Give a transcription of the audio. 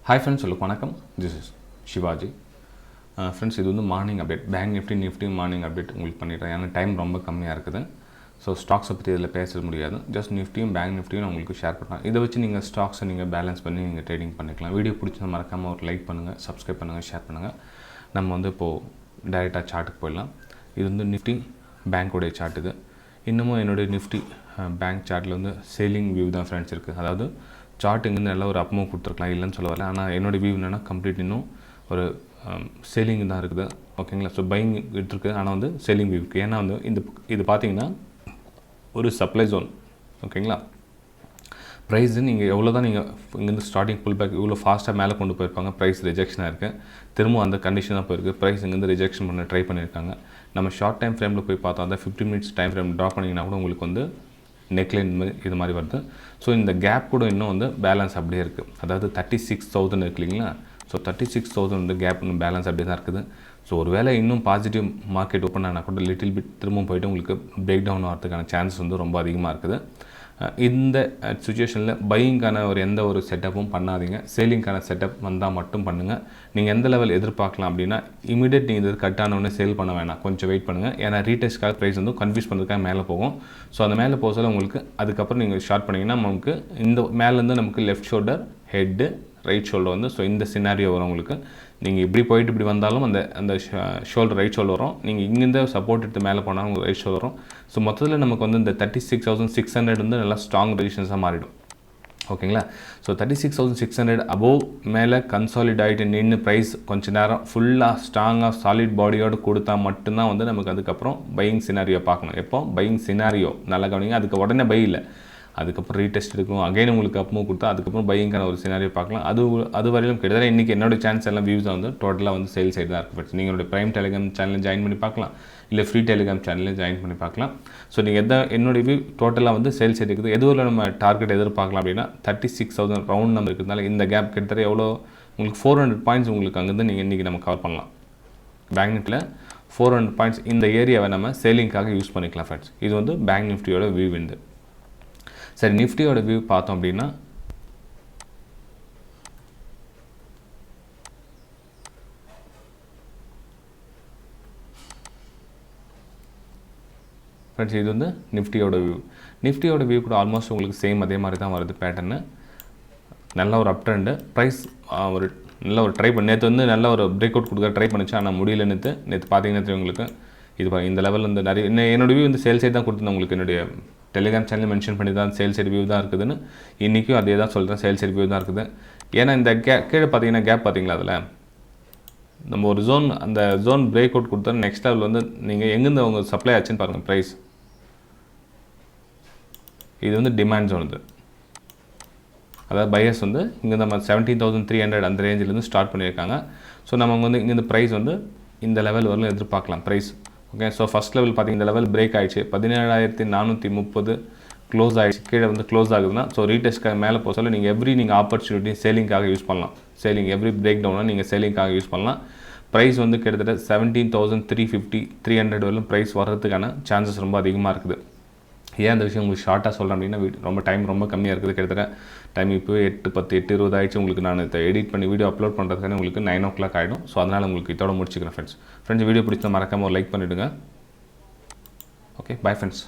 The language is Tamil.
Hi friends, welcome. This is Shivaji. Friends, இது வந்து morning update bank Nifty morning update உங்களுக்கு பண்ணிடுறேன். ஏன்னா டைம் ரொம்ப கம்மியாக இருக்குது. ஸோ ஸ்டாக்ஸை பற்றி இதில் பேச முடியாது. ஜஸ்ட் நிஃப்டியும் பேங்க் நிஃப்டியும் நான் உங்களுக்கு ஷேர் பண்ணுறேன். இதை வச்சு நீங்கள் ஸ்டாக்ஸை நீங்கள் பேலன்ஸ் பண்ணி நீங்கள் ட்ரேடிங் பண்ணிக்கலாம். வீடியோ பிடிச்சதை மறக்காமல் ஒரு லைக் பண்ணுங்கள், சப்ஸ்கிரைப் பண்ணுங்கள், ஷேர் பண்ணுங்கள். நம்ம வந்து இப்போது டைரெக்டாக சார்ட்டுக்கு போயிடலாம். இது வந்து நிஃப்டி பேங்க்கோடைய சார்ட். இது இன்னமும் என்னுடைய நிஃப்டி பேங்க் சார்ட்டில் வந்து சேலிங் வியூ தான் ஃப்ரெண்ட்ஸ் இருக்குது. அதாவது சார்ட் இங்கேருந்து நல்லா ஒரு அப்மூவ் கொடுத்துருக்கலாம், இல்லைன்னு சொல்ல வரல. ஆனால் என்னோடய வியூ என்னென்னா கம்ப்ளீட் இன்னும் ஒரு சேலிங் தான் இருக்குது. ஓகேங்களா? ஸோ பையிங் இருக்குது, ஆனால் வந்து சேலிங் வியூ இருக்குது. ஏன்னா வந்து இது பார்த்தீங்கன்னா ஒரு சப்ளை ஜோன். ஓகேங்களா? ப்ரைஸு நீங்கள் எவ்வளோ தான் நீங்கள் இங்கேருந்து ஸ்டார்டிங் புல் பேக் இவ்வளோ ஃபாஸ்ட்டாக மேலே கொண்டு போயிருப்பாங்க. ப்ரைஸ் ரிஜெக்ஷனாக இருக்குது. திரும்ப அந்த கண்டிஷன் தான் போயிருக்கு. ப்ரைஸ் இங்கேருந்து ரிஜெக்ஷன் பண்ண ட்ரை பண்ணியிருக்காங்க. நம்ம ஷார்ட் டைம் ஃப்ரேமில் போய் பார்த்தோம், அந்த 15 மினிட்ஸ் டைம் ஃப்ரேம் ட்ரா பண்ணிங்கன்னா கூட உங்களுக்கு வந்து நெக்லைன் இது மாதிரி வருது. ஸோ இந்த கேப் கூட இன்னும் வந்து பேலன்ஸ் அப்படியே இருக்குது. அதாவது 36,000 இருக்கு இல்லைங்களா? ஸோ 36,000 வந்து கேப் இன்னும் பேலன்ஸ் அப்படியே தான் இருக்குது. ஸோ ஒரு வேளை இன்னும் பாசிட்டிவ் மார்க்கெட் ஓப்பன் ஆனால் கூட லிட்டில் பிட் திரும்பவும் போய்ட்டு உங்களுக்கு பிரேக் டவுன் ஆகிறதுக்கான சான்ஸ் வந்து ரொம்ப அதிகமாக இருக்குது. இந்த சுச்சுவேஷனில் பையிங்கான எந்த ஒரு செட்டப்பும் பண்ணாதீங்க. சேலிங்கான செட்டப் வந்தால் மட்டும் பண்ணுங்கள். நீங்கள் எந்த லெவல் எதிர்பார்க்கலாம் அப்படின்னா, இமீடியட் நீங்கள் இது கட் ஆனவுடனே சேல் பண்ண வேணாம், கொஞ்சம் வெயிட் பண்ணுங்கள். ஏன்னா ரீடெஸ்ட்காக ப்ரைஸ் வந்து கன்ஃபியூஸ் பண்ணுறதுக்காக மேலே போகும். ஸோ அந்த மேலே போக சொல்ல உங்களுக்கு அதுக்கப்புறம் நீங்கள் ஷார்ட் பண்ணிங்கன்னா நமக்கு இந்த மேலேருந்து நமக்கு left shoulder, head, right shoulder வந்து ஸோ இந்த சினாரியோ வரும் உங்களுக்கு. நீங்கள் இப்படி போயிட்டு இப்படி வந்தாலும் அந்த ஷோல்டர் ரைட் ஷோல்டர் வரும். நீங்கள் இங்கேருந்து சப்போர்ட் எடுத்து மேலே போனாலும் உங்களுக்கு ரைட் ஷோல்டர் வரும். ஸோ மொத்தத்தில் நமக்கு வந்து இந்த 36,600 வந்து நல்லா ஸ்ட்ராங் ரெசிஸ்டன்ஸாக மாறிடும். ஓகேங்களா? ஸோ 36,600 அபோவ் மேலே கன்சாலிட் ஆகிட்டு நின்று ப்ரைஸ் கொஞ்சம் நேரம் ஃபுல்லாக ஸ்ட்ராங்காக சாலிட் பாடியோடு கொடுத்தா மட்டும்தான் வந்து நமக்கு அதுக்கப்புறம் பையிங் சினாரியோ பார்க்கணும். எப்போ பையிங் சினாரியோ நல்லா கவனிங்க. அதுக்கு உடனே பை இல்லை, அதுக்கப்புறம் ரீடெஸ்ட் எடுக்கணும், அகைன் உங்களுக்கு அப்மூவ் கொடுத்தா அதுக்கப்புறம் பையிங்கான ஒரு சினாரியோ பார்க்கலாம். அது வரையிலும் கிட்டத்தட்ட இன்றைக்கி என்னோடய சான்ஸ் எல்லாம் வியூஸ் வந்து டோட்டலாக வந்து சேல் சைடு தான் இருக்குது. நீங்கள் என்னோடய ப்ரைம் டெலிகிராம் சேனலில் ஜாயின் பண்ணி பார்க்கலாம், இல்லை ஃப்ரீ டெலிகிராம் சேனலில் ஜாயின் பண்ணி பார்க்கலாம். ஸோ நீங்கள் என்னோடய வியூ டோட்டலாக வந்து சேல் சைடு இருக்குது. எதுவும் நம்ம டார்கெட் எதிர்பார்க்கலாம் அப்படின்னா 36,000 ரவுண்ட் நம்பர் இருக்கிறதுனால இந்த கேப் கிட்டத்தட்ட எவ்வளோ உங்களுக்கு 400 பாயிண்ட்ஸ் உங்களுக்கு அங்கேருந்து நீங்கள் இன்றைக்கி நம்ம கவர் பண்ணலாம். பேங்க் நிஃப்டியில் 400 பாயிண்ட்ஸ் இந்த ஏரியாவை நம்ம சேலிங்காக யூஸ் பண்ணிக்கலாம் ஃப்ரெண்ட்ஸ். இது வந்து பேங்க் நிஃப்டியோட வியூ வந்து. சரி, நிஃப்டியோட வியூ பார்த்தோம் அப்படின்னா ஃப்ரெண்ட்ஸ் இது வந்து நிஃப்டியோட வியூ கூட ஆல்மோஸ்ட் உங்களுக்கு சேம் அதே மாதிரி தான் வருது பேட்டர்னு. நல்ல ஒரு அப் ட்ரெண்டு. ப்ரைஸ் ஒரு நல்ல ஒரு ட்ரை பண்ணி நேற்று வந்து நல்ல ஒரு பிரேக் அவுட் கொடுக்க ட்ரை பண்ணிச்சு, ஆனால் முடியல. நேற்று பார்த்தீங்கன்னா உங்களுக்கு இது இந்த லெவலில் வந்து நிறைய என்னோடய வியூ வந்து சேல் சைடு தான் கொடுத்துருந்தேன். உங்களுக்கு என்னுடைய டெலிகிராம் சேனல் மென்ஷன் பண்ணி தான் சேல் சைடு வியூ தான் இருக்குதுன்னு. இன்றைக்கும் அதே தான் சொல்கிறேன், சேல் சைடு வியூ தான் இருக்குது. ஏன்னா இந்த கீழே பார்த்தீங்கன்னா கேப் பார்த்தீங்களா, அதில் நம்ம ஒரு ஜோன், அந்த ஜோன் பிரேக் அவுட் கொடுத்தா நெக்ஸ்ட் லெவல் வந்து நீங்கள் எங்கேருந்து அவங்க சப்ளை ஆச்சுன்னு பாருங்கள். ப்ரைஸ் இது வந்து டிமாண்ட் ஜோன். இது அதாவது பையர்ஸ் வந்து இங்கே நம்ம 17,300 அந்த ரேஞ்சிலேருந்து ஸ்டார்ட் பண்ணியிருக்காங்க. ஸோ நம்ம வந்து இங்கேருந்து ப்ரைஸ் வந்து இந்த லெவல் வரலும் எதிர்பார்க்கலாம் prize. Okay, so first level பார்த்திங்க இந்த லெவல் பிரேக் ஆகிடுச்சு, 17,430 க்ளோஸ் ஆகிடுச்சு. கீழே வந்து க்ளோஸ் ஆகுதுன்னா ஸோ ரீடெஸ்ட்காக மேலே போக சொல்ல நீங்கள் ஆப்பர்ச்சுனிட்டி சேலிங்காக யூஸ் பண்ணலாம். எவ்ரி பிரேக் டவுனாக நீங்கள் சேலிங்காக யூஸ் பண்ணலாம். ப்ரைஸ் வந்து கிட்டத்தட்ட 17,350 300 வரலும் ப்ரைஸ் வர்றதுக்கான சான்சஸ் ரொம்ப அதிகமாக இருக்குது. ஏன் அந்த விஷயம் உங்களுக்கு ஷார்ட்டாக சொல்கிறேன் அப்படின்னா டைம் ரொம்ப கம்மியாக இருக்குது. கிட்டத்தட்ட டைம் இப்போ 8:10 ஆகிடுச்சு. உங்களுக்கு நான் இதை எடிட் பண்ணி வீடியோ அப்லோட் பண்ணுறதுக்கான உங்களுக்கு 9 o'clock ஆகிடும். ஸோ அதனால் உங்களுக்கு இதோட முடிச்சுக்கிறேன் ஃப்ரெண்ட்ஸ். வீடியோ பிடிச்சா மறக்காமல் ஒரு லைக் பண்ணிவிடுங்க. Okay, bye friends.